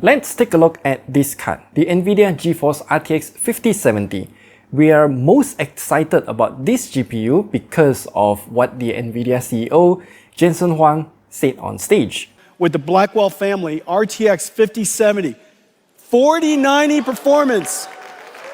Let's take a look at this card, the NVIDIA GeForce RTX 5070. We are most excited about this GPU because of what the NVIDIA CEO, Jensen Huang, said on stage. With the Blackwell family RTX 5070, 4090 performance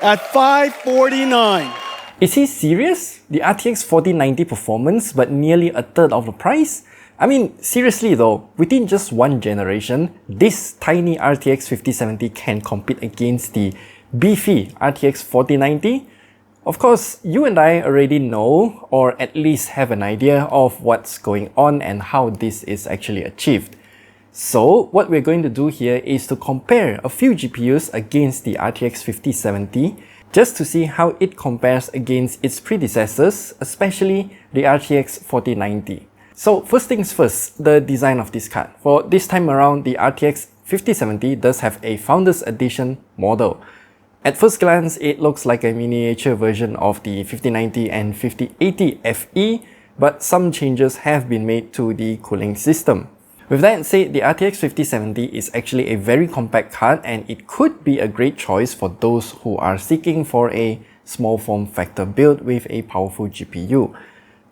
at $549. Is he serious? The RTX 4090 performance but nearly a third of the price? I mean, seriously though, within just one generation, this tiny RTX 5070 can compete against the beefy RTX 4090? Of course, you and I already know, or at least have an idea of what's going on and how this is actually achieved. So, what we're going to do here is to compare a few GPUs against the RTX 5070 just to see how it compares against its predecessors, especially the RTX 4090. So first things first, the design of this card. For this time around, the RTX 5070 does have a Founders Edition model. At first glance, it looks like a miniature version of the 5090 and 5080 FE, but some changes have been made to the cooling system. With that said, the RTX 5070 is actually a very compact card and it could be a great choice for those who are seeking for a small form factor build with a powerful GPU.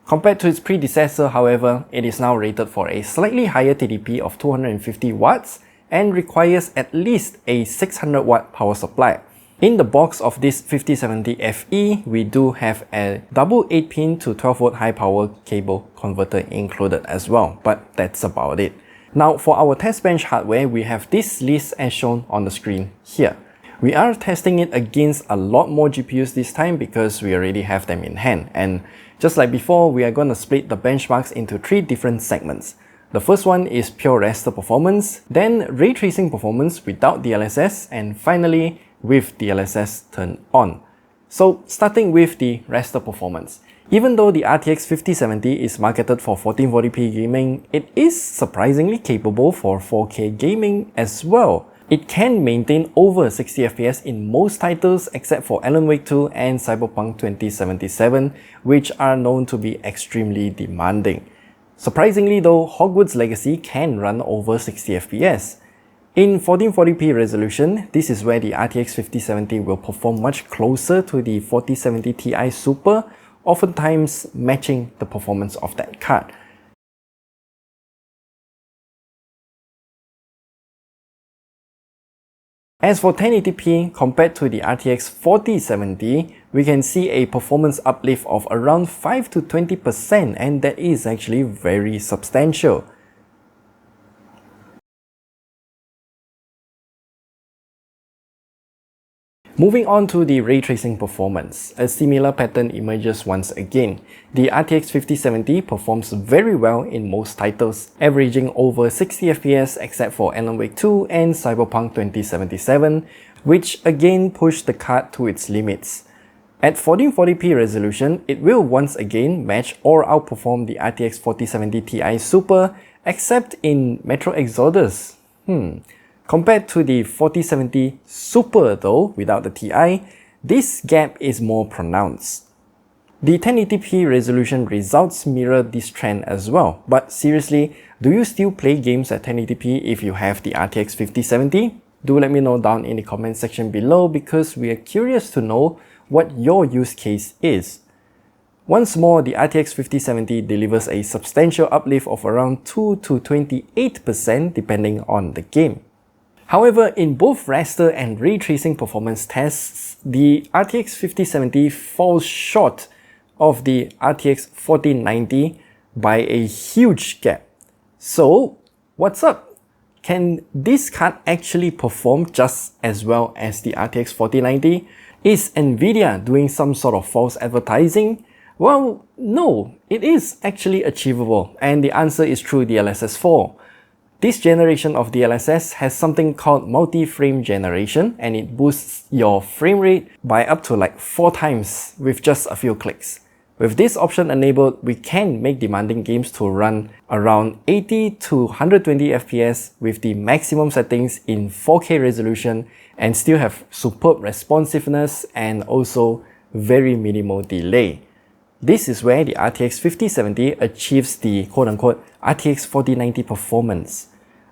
Compared to its predecessor, however, it is now rated for a slightly higher TDP of 250 watts and requires at least a 600 watt power supply. In the box of this 5070 FE, we do have a double 8-pin to 12-volt high power cable converter included as well, but that's about it. Now for our test bench hardware, we have this list as shown on the screen here. We are testing it against a lot more GPUs this time because we already have them in hand, and just like before, we are going to split the benchmarks into 3 different segments. The first one is pure raster performance, then ray tracing performance without DLSS, and finally with DLSS turned on. So starting with the raster performance. Even though the RTX 5070 is marketed for 1440p gaming, it is surprisingly capable for 4K gaming as well. It can maintain over 60 FPS in most titles except for Alan Wake 2 and Cyberpunk 2077, which are known to be extremely demanding. Surprisingly though, Hogwarts Legacy can run over 60 FPS. In 1440p resolution, this is where the RTX 5070 will perform much closer to the 4070 Ti Super, oftentimes matching the performance of that card. As for 1080p, compared to the RTX 4070, we can see a performance uplift of around 5 to 20%, and that is actually very substantial. Moving on to the ray tracing performance, a similar pattern emerges once again. The RTX 5070 performs very well in most titles, averaging over 60 FPS except for Alan Wake 2 and Cyberpunk 2077, which again push the card to its limits. At 1440p resolution, it will once again match or outperform the RTX 4070 Ti Super, except in Metro Exodus. Compared to the 4070 Super though, without the Ti, this gap is more pronounced. The 1080p resolution results mirror this trend as well, but seriously, do you still play games at 1080p if you have the RTX 5070? Do let me know down in the comment section below because we are curious to know what your use case is. Once more, the RTX 5070 delivers a substantial uplift of around 2 to 28% depending on the game. However, in both raster and ray tracing performance tests, the RTX 5070 falls short of the RTX 4090 by a huge gap. So, what's up? Can this card actually perform just as well as the RTX 4090? Is NVIDIA doing some sort of false advertising? Well, no, it is actually achievable, and the answer is through DLSS4. This generation of DLSS has something called multi-frame generation, and it boosts your frame rate by up to like 4 times with just a few clicks. With this option enabled, we can make demanding games to run around 80 to 120 FPS with the maximum settings in 4K resolution and still have superb responsiveness and also very minimal delay. This is where the RTX 5070 achieves the quote-unquote RTX 4090 performance.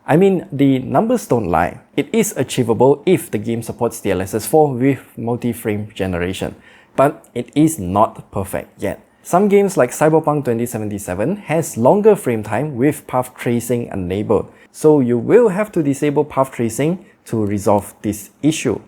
I mean, the numbers don't lie. It is achievable if the game supports DLSS4 with multi-frame generation, but it is not perfect yet. Some games like Cyberpunk 2077 has longer frame time with path tracing enabled, so you will have to disable path tracing to resolve this issue.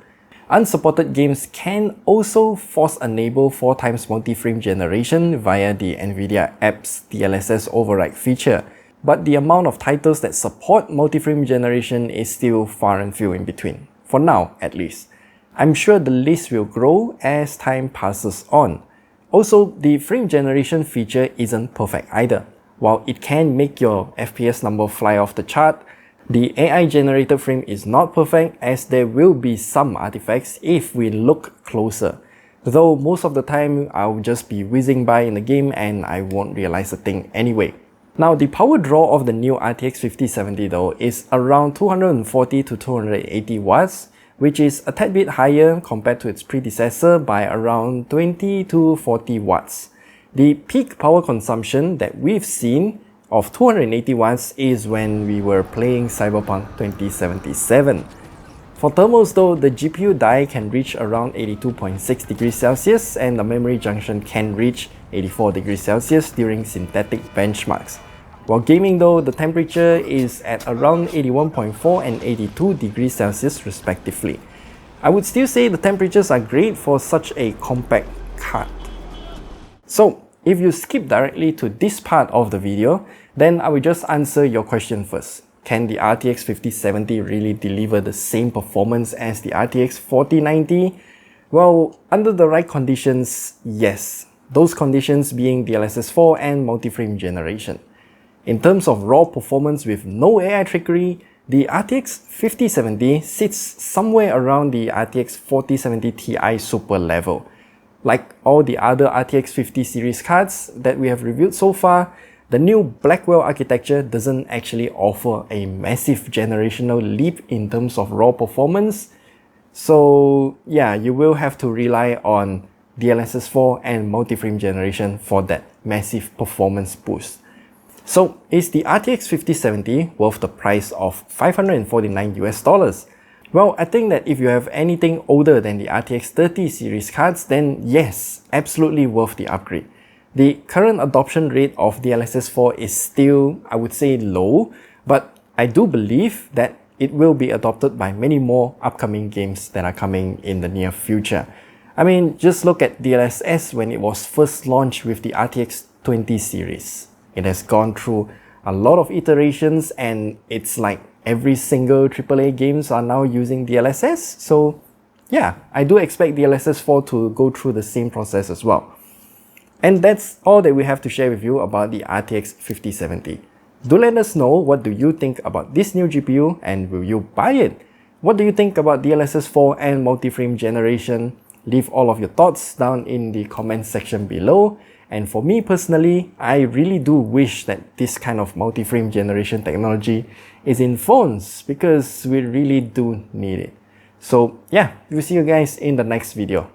Unsupported games can also force enable 4x multi-frame generation via the NVIDIA app's DLSS override feature, but the amount of titles that support multi-frame generation is still far and few in between, for now at least. I'm sure the list will grow as time passes on. Also, the frame generation feature isn't perfect either. While it can make your FPS number fly off the chart, the AI generated frame is not perfect as there will be some artifacts if we look closer. Though most of the time I'll just be whizzing by in the game and I won't realize a thing anyway. Now the power draw of the new RTX 5070 though is around 240 to 280 watts, which is a tad bit higher compared to its predecessor by around 20 to 40 watts. The peak power consumption that we've seen of 280 watts is when we were playing Cyberpunk 2077. For thermals though, the GPU die can reach around 82.6 degrees Celsius and the memory junction can reach 84 degrees Celsius during synthetic benchmarks. While gaming though, the temperature is at around 81.4 and 82 degrees Celsius respectively. I would still say the temperatures are great for such a compact card. So, if you skip directly to this part of the video, then I will just answer your question first. Can the RTX 5070 really deliver the same performance as the RTX 4090? Well, under the right conditions, yes. Those conditions being DLSS4 and multi-frame generation. In terms of raw performance with no AI trickery, the RTX 5070 sits somewhere around the RTX 4070 Ti Super level. Like all the other RTX 50 series cards that we have reviewed so far, the new Blackwell architecture doesn't actually offer a massive generational leap in terms of raw performance. So yeah, you will have to rely on DLSS4 and multi-frame generation for that massive performance boost. So is the RTX 5070 worth the price of $549 US? Well, I think that if you have anything older than the RTX 30 series cards, then yes, absolutely worth the upgrade. The current adoption rate of DLSS4 is still, I would say, low, but I do believe that it will be adopted by many more upcoming games that are coming in the near future. I mean, just look at DLSS when it was first launched with the RTX 20 series. It has gone through a lot of iterations and it's like every single AAA games are now using DLSS. So yeah, I do expect DLSS4 to go through the same process as well. And that's all that we have to share with you about the RTX 5070. Do let us know what do you think about this new GPU and will you buy it? What do you think about DLSS4 and multi-frame generation? Leave all of your thoughts down in the comment section below. And for me personally, I really do wish that this kind of multi-frame generation technology is in phones because we really do need it. So yeah, we'll see you guys in the next video.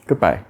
Goodbye.